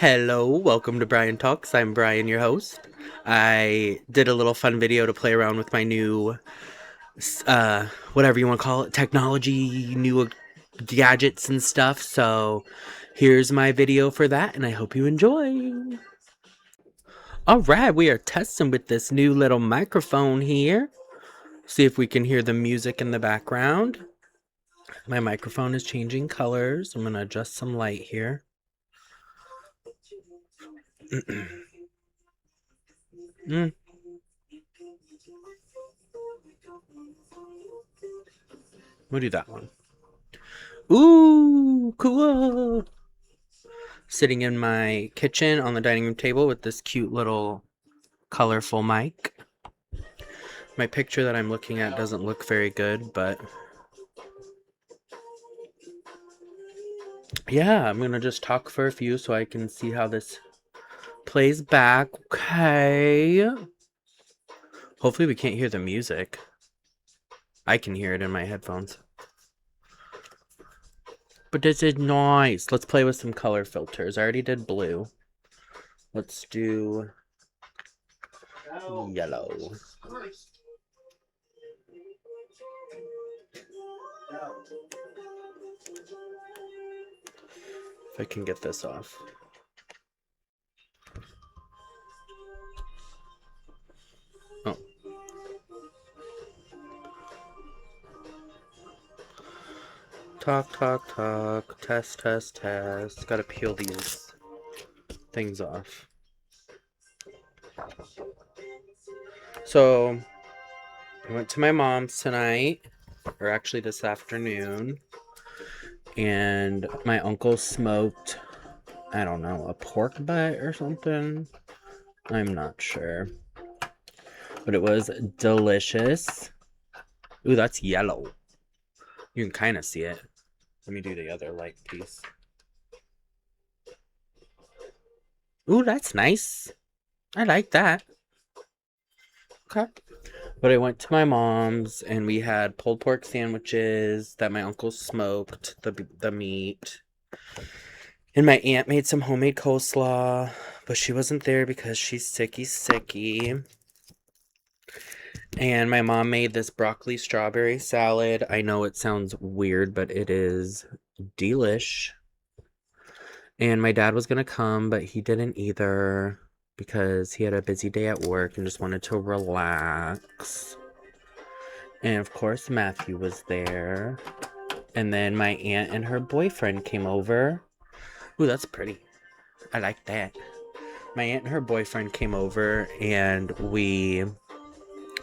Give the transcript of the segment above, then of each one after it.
Hello, welcome to Brian Talks. I'm Brian, your host. I did a little fun video to play around with my new, whatever you want to call it, technology, new gadgets and stuff. So here's my video for that, and I hope you enjoy. Alright, we are testing with this new little microphone here. See if we can hear the music in the background. My microphone is changing colors. I'm going to adjust some light here. We'll do that one. Ooh, cool. Sitting in my kitchen on the dining room table with this cute little colorful mic. My picture that I'm looking at doesn't look very good, but yeah, I'm gonna just talk for a few so I can see how this plays back. Okay. Hopefully we can't hear the music. I can hear it in my headphones. But this is nice. Let's play with some color filters. I already did blue. Let's do yellow. If I can get this off. Oh. Talk, talk, talk. Test, test, test. Gotta peel these things off. So, I went to my mom's tonight, or actually this afternoon, and my uncle smoked, I don't know, a pork butt or something. I'm not sure. But it was delicious. Ooh, that's yellow. You can kind of see it. Let me do the other light piece. Ooh, that's nice. I like that. Okay. But I went to my mom's and we had pulled pork sandwiches that my uncle smoked, the meat. And my aunt made some homemade coleslaw, but she wasn't there because she's sicky. And my mom made this broccoli strawberry salad. I know it sounds weird, but it is delish. And my dad was gonna come, but he didn't either because he had a busy day at work and just wanted to relax. And of course, Matthew was there. And then my aunt and her boyfriend came over. Ooh, that's pretty. I like that. My aunt and her boyfriend came over and we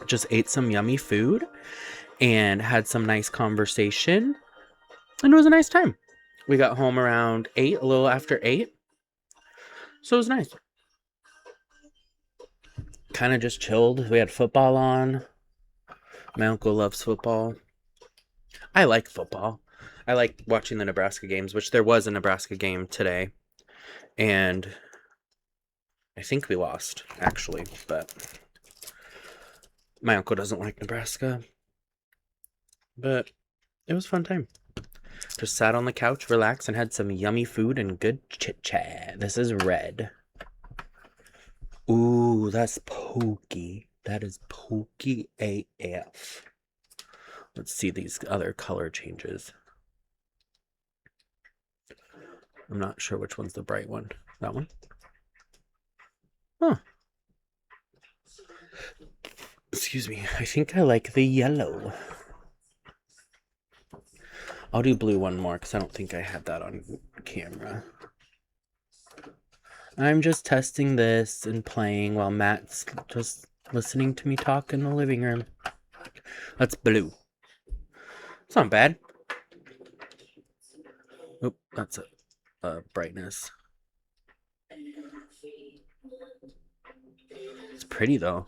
just ate some yummy food and had some nice conversation. And it was a nice time. We got home around 8, a little after 8. So it was nice. Kind of just chilled. We had football on. My uncle loves football. I like football. I like watching the Nebraska games, which there was a Nebraska game today. And I think we lost, actually, but my uncle doesn't like Nebraska. But it was a fun time. Just sat on the couch, relaxed, and had some yummy food and good chit-chat. This is red. Ooh, that's pokey. That is pokey AF. Let's see these other color changes. I'm not sure which one's the bright one. That one? Huh. Excuse me. I think I like the yellow. I'll do blue one more because I don't think I had that on camera. I'm just testing this and playing while Matt's just listening to me talk in the living room. That's blue. It's not bad. Oop, that's a brightness. It's pretty though.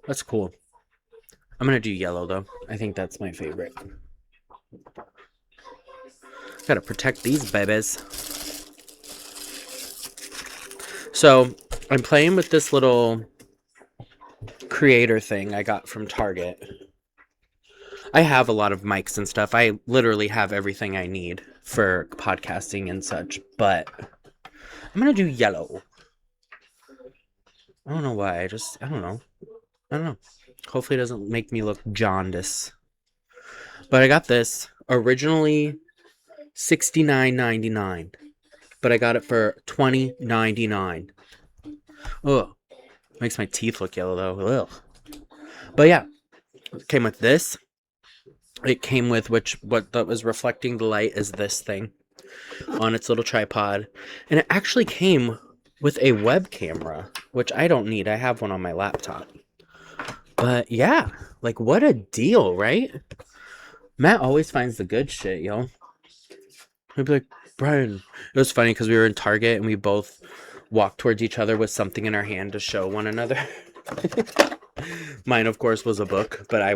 That's cool. I'm gonna do yellow though. I think that's my favorite. Gotta protect these babies. So, I'm playing with this little creator thing I got from Target. I have a lot of mics and stuff. I literally have everything I need for podcasting and such, but I'm gonna do yellow. I don't know why. I don't know. I don't know. Hopefully it doesn't make me look jaundice. But I got this. Originally $69.99. But I got it for $20.99. Ugh. Makes my teeth look yellow though. Ugh. But yeah. It came with this. It came with what that was reflecting the light is this thing on its little tripod. And it actually came with a web camera, which I don't need. I have one on my laptop. But yeah, like what a deal, right? Matt always finds the good shit, yo. He'd be like, Brian. It was funny because we were in Target and we both walked towards each other with something in our hand to show one another. Mine, of course, was a book, but I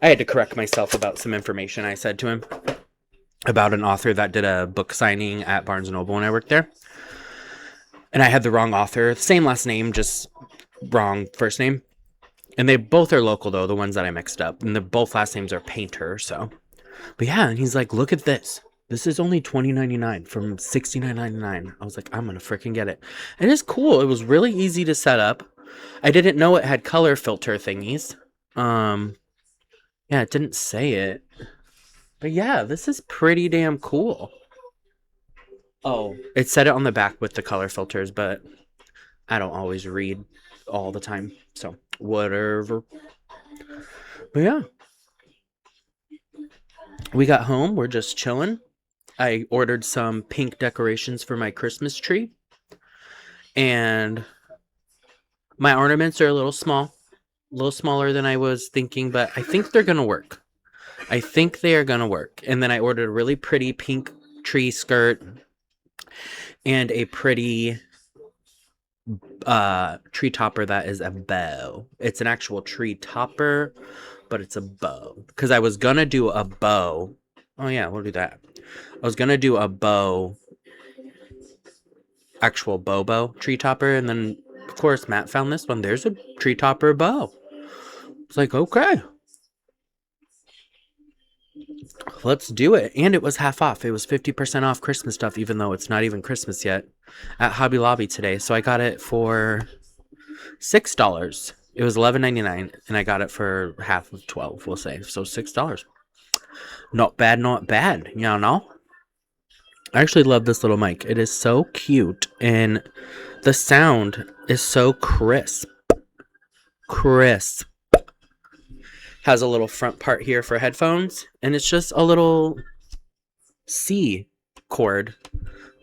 had to correct myself about some information I said to him about an author that did a book signing at Barnes & Noble when I worked there. And I had the wrong author, same last name, just wrong first name. And they both are local, though, the ones that I mixed up. And both last names are Painter, so. But yeah, and he's like, look at this. This is only $20.99 from $69.99. I was like, I'm going to freaking get it. And it's cool. It was really easy to set up. I didn't know it had color filter thingies. Yeah, it didn't say it. But yeah, this is pretty damn cool. Oh, it said it on the back with the color filters, but I don't always read all the time. So, whatever. But yeah. We got home. We're just chilling. I ordered some pink decorations for my Christmas tree. And my ornaments are a little small. A little smaller than I was thinking, but I think they're going to work. I think they are going to work. And then I ordered a really pretty pink tree skirt and a pretty tree topper that is a bow. It's an actual tree topper, but it's a bow. Because I was going to do a bow. Oh, yeah, we'll do that. I was going to do a bow, actual bow tree topper. And then, of course, Matt found this one. There's a tree topper bow. It's like, okay. Let's do it. And it was half off. It was 50% off Christmas stuff, even though it's not even Christmas yet, at Hobby Lobby today. So I got it for $6. It was $11.99, and I got it for half of $12, we'll say. So $6. Not bad, not bad. You know? I actually love this little mic. It is so cute, and the sound is so crisp. Crisp. Has a little front part here for headphones, and it's just a little C cord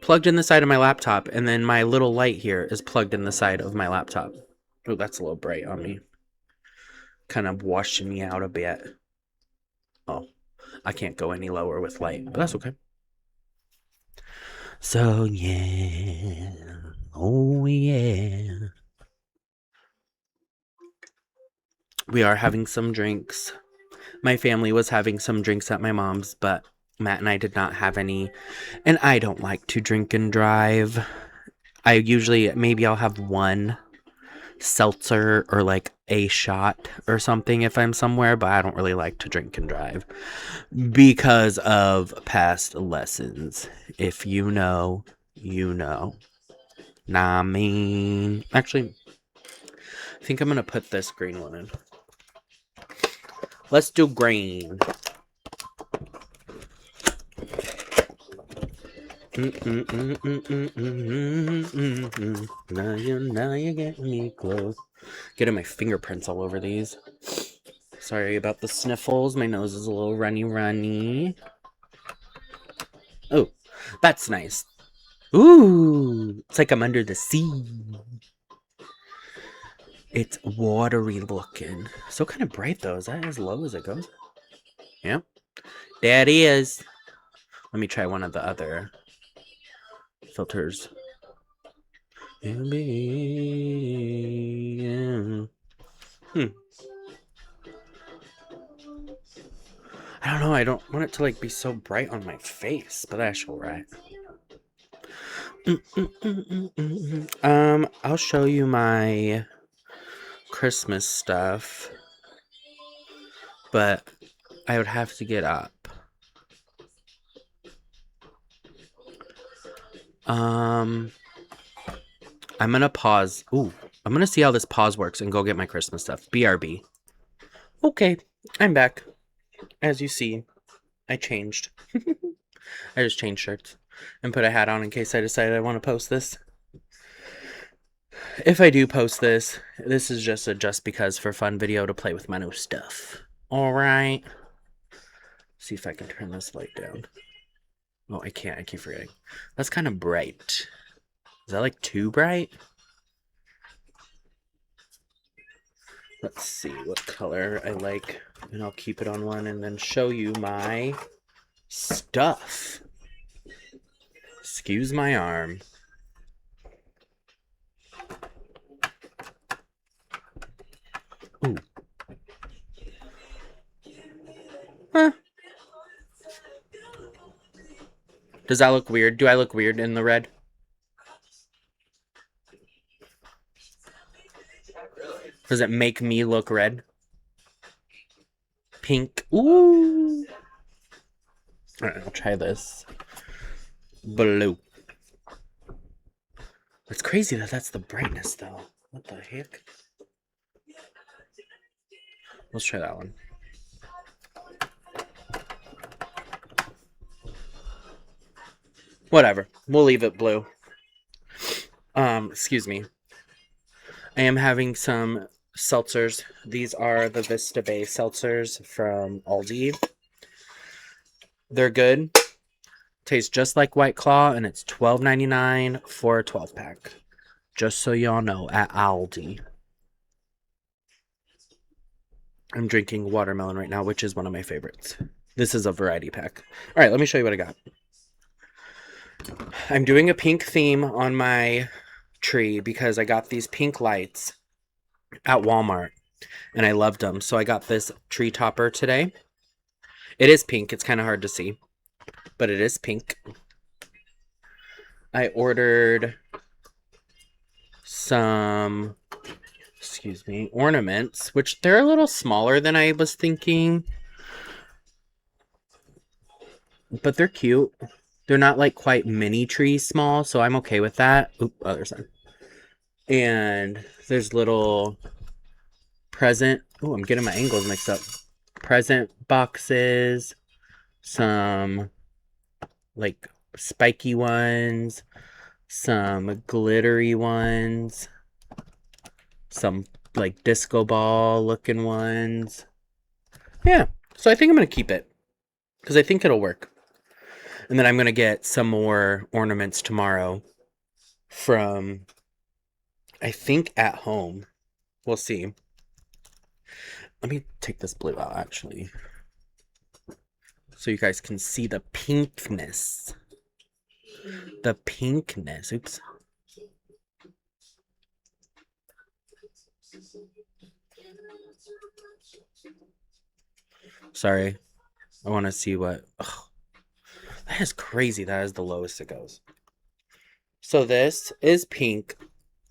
plugged in the side of my laptop, and then my little light here is plugged in the side of my laptop. Oh, that's a little bright on me. Kind of washing me out a bit. Oh, I can't go any lower with light, but that's okay. So, yeah. Oh, yeah. We are having some drinks. My family was having some drinks at my mom's, but Matt and I did not have any. And I don't like to drink and drive. I usually, maybe I'll have one seltzer or like a shot or something if I'm somewhere, but I don't really like to drink and drive because of past lessons. If you know, you know. Nah, I mean, actually, I think I'm gonna put this green one in. Let's do green. Now you get me close. Getting my fingerprints all over these. Sorry about the sniffles. My nose is a little runny. Oh, that's nice. Ooh, it's like I'm under the sea. It's watery looking. So kind of bright though. Is that as low as it goes? Yeah. There it is. Let me try one of the other filters. I don't know. I don't want it to like be so bright on my face, but that's alright. I'll show you my Christmas stuff, but I would have to get up. I'm gonna pause. Ooh, I'm gonna see how this pause works and go get my Christmas stuff. BRB. Okay, I'm back. As you see, I changed. I just changed shirts and put a hat on in case I decided I want to post this. If I do post this, this is just a just because for fun video to play with my new stuff. Alright. See if I can turn this light down. Oh, I can't. I keep forgetting. That's kind of bright. Is that like too bright? Let's see what color I like. And I'll keep it on one and then show you my stuff. Excuse my arm. Ooh. Huh. Does that look weird? Do I look weird in the red? Does it make me look red? Pink. Ooh. Alright, I'll try this. Blue. It's crazy that that's the brightness, though. What the heck? Let's try that one. Whatever. We'll leave it blue. Excuse me. I am having some seltzers. These are the Vista Bay seltzers from Aldi. They're good. Tastes just like White Claw, and it's $12.99 for a 12-pack. Just so y'all know, at Aldi. I'm drinking watermelon right now, which is one of my favorites. This is a variety pack. All right, let me show you what I got. I'm doing a pink theme on my tree because I got these pink lights at Walmart and I loved them. So I got this tree topper today. It is pink. It's kind of hard to see, but it is pink. I ordered some, ornaments, which they're a little smaller than I was thinking, but they're cute. They're not like quite mini tree small, so I'm okay with that. Oop, other side. And there's little present. Oh, I'm getting my angles mixed up. Present boxes. Some like spiky ones. Some glittery ones. Some like disco ball looking ones. Yeah, so I think I'm going to keep it because I think it'll work. And then I'm going to get some more ornaments tomorrow from, I think, At Home. We'll see. Let me take this blue out, actually, so you guys can see the pinkness. The pinkness. Oops. Sorry. I want to see what... Ugh. That is crazy. That is the lowest it goes. So this is pink.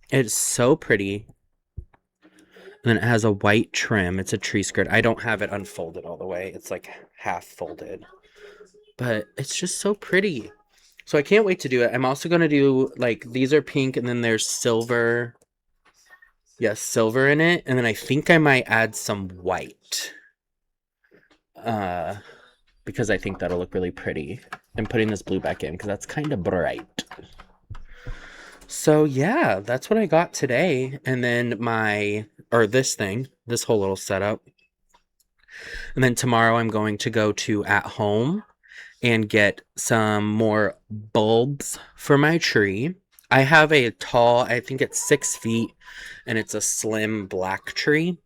It's so pretty. And then it has a white trim. It's a tree skirt. I don't have it unfolded all the way. It's like half folded. But it's just so pretty. So I can't wait to do it. I'm also going to do, like, these are pink and then there's silver. Yes, silver in it. And then I think I might add some white. Because I think that'll look really pretty. I'm putting this blue back in because that's kind of bright. So yeah, that's what I got today. And then this whole little setup. And then tomorrow I'm going to go to At Home and get some more bulbs for my tree. I have a tall, I think it's 6 feet, and it's a slim black tree.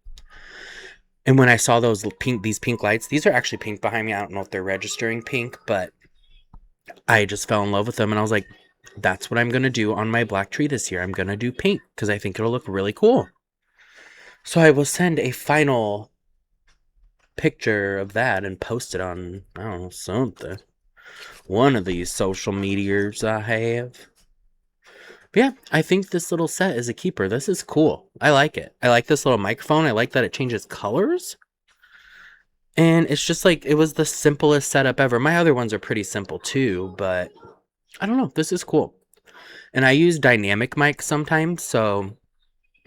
And when I saw these pink lights, these are actually pink behind me. I don't know if they're registering pink, but I just fell in love with them. And I was like, that's what I'm going to do on my black tree this year. I'm going to do pink because I think it'll look really cool. So I will send a final picture of that and post it on, I don't know, something. One of these social medias I have. But yeah, I think this little set is a keeper. This is cool. I like it. I like this little microphone. I like that it changes colors. And it's just like, it was the simplest setup ever. My other ones are pretty simple too, but I don't know. This is cool. And I use dynamic mics sometimes. So,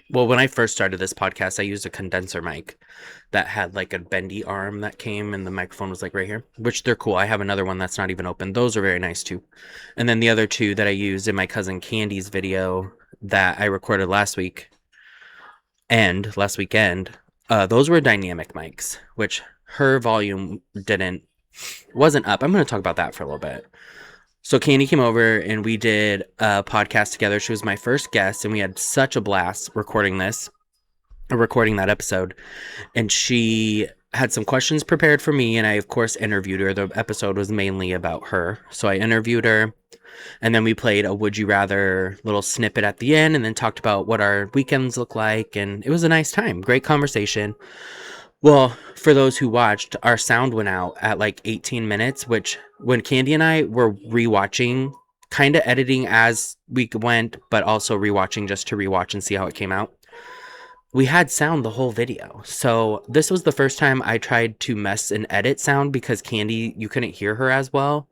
well, when I first started this podcast, I used a condenser mic that had like a bendy arm that came and the microphone was like right here, which they're cool. I have another one that's not even open. Those are very nice too. And then the other two that I used in my cousin Candy's video that I recorded last weekend, those were dynamic mics, which her volume wasn't up. I'm going to talk about that for a little bit. So Candy came over and we did a podcast together. She was my first guest and we had such a blast recording that episode. And she had some questions prepared for me and I of course interviewed her. The episode was mainly about her. So I interviewed her and then we played a Would You Rather little snippet at the end and then talked about what our weekends look like. And it was a nice time. Great conversation. Well, for those who watched, our sound went out at like 18 minutes, which when Candy and I were rewatching, kind of editing as we went, but also rewatching just to rewatch and see how it came out, we had sound the whole video. So this was the first time I tried to mess and edit sound because Candy, you couldn't hear her as well.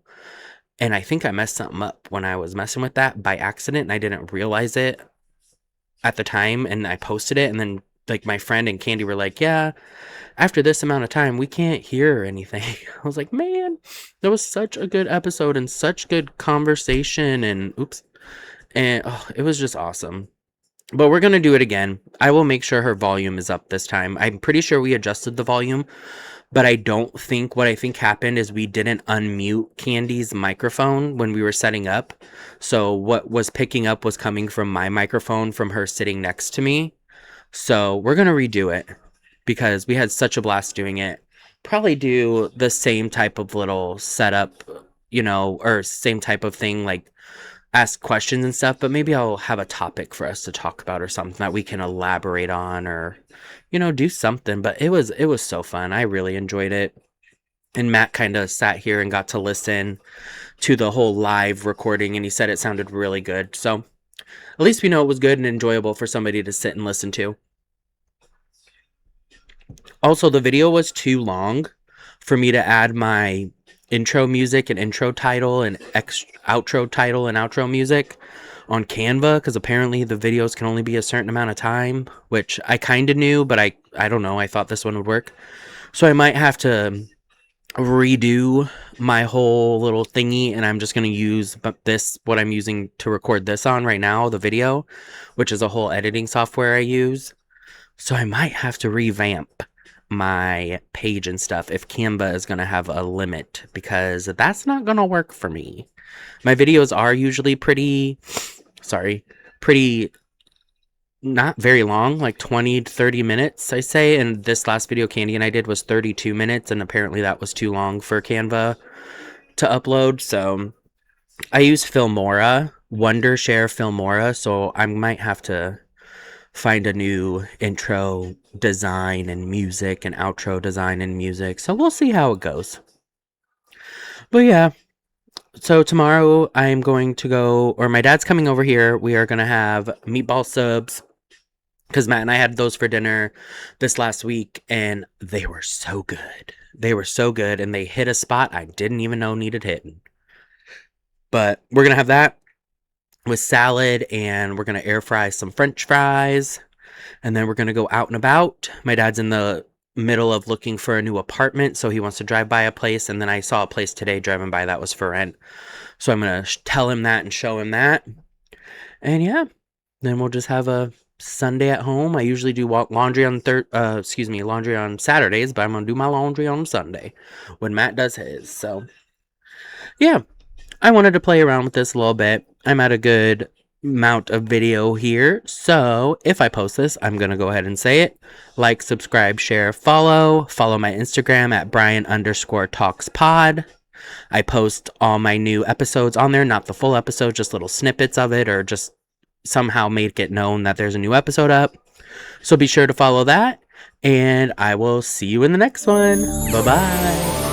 And I think I messed something up when I was messing with that by accident and I didn't realize it at the time and I posted it and then like my friend and Candy were like, yeah, after this amount of time, we can't hear anything. I was like, man, that was such a good episode and such good conversation and it was just awesome. But we're going to do it again. I will make sure her volume is up this time. I'm pretty sure we adjusted the volume, but what I think happened is we didn't unmute Candy's microphone when we were setting up. So what was picking up was coming from my microphone from her sitting next to me. So we're going to redo it because we had such a blast doing it. Probably do the same type of little setup, or same type of thing, like ask questions and stuff, but maybe I'll have a topic for us to talk about or something that we can elaborate on or, do something. But it was so fun. I really enjoyed it. And Matt kind of sat here and got to listen to the whole live recording and he said it sounded really good. So at least we know it was good and enjoyable for somebody to sit and listen to. Also, the video was too long for me to add my intro music and intro title and outro title and outro music on Canva because apparently the videos can only be a certain amount of time, which I kind of knew, but I don't know. I thought this one would work. So I might have to redo my whole little thingy and I'm just going to use what I'm using to record this on right now, the video, which is a whole editing software I use. So I might have to revamp my page and stuff if Canva is going to have a limit because that's not going to work for me. My videos are usually pretty not very long, like 20 to 30 minutes, I say. And this last video Candy and I did was 32 minutes and apparently that was too long for Canva to upload. So I use Filmora, Wondershare Filmora. So I might have to find a new intro design and music and outro design and music. So we'll see how it goes. But yeah, so tomorrow I'm going to go, or my dad's coming over here. We are going to have meatball subs because Matt and I had those for dinner this last week and they were so good. They were so good and they hit a spot I didn't even know needed hitting. But we're going to have that with salad and we're going to air fry some French fries. And then we're going to go out and about. My dad's in the middle of looking for a new apartment, so he wants to drive by a place. And then I saw a place today driving by that was for rent. So I'm going to tell him that and show him that. And yeah, then we'll just have a Sunday at home. I usually do laundry on laundry on Saturdays, but I'm going to do my laundry on Sunday when Matt does his. So yeah, I wanted to play around with this a little bit. I'm at a good amount of video here, so if I post this, I'm gonna go ahead and say it. Like, subscribe, share, follow my Instagram at Brian_talkspod. I post all my new episodes on there, not the full episode, just little snippets of it or just somehow make it known that there's a new episode up. So be sure to follow that and I will see you in the next one. Bye bye.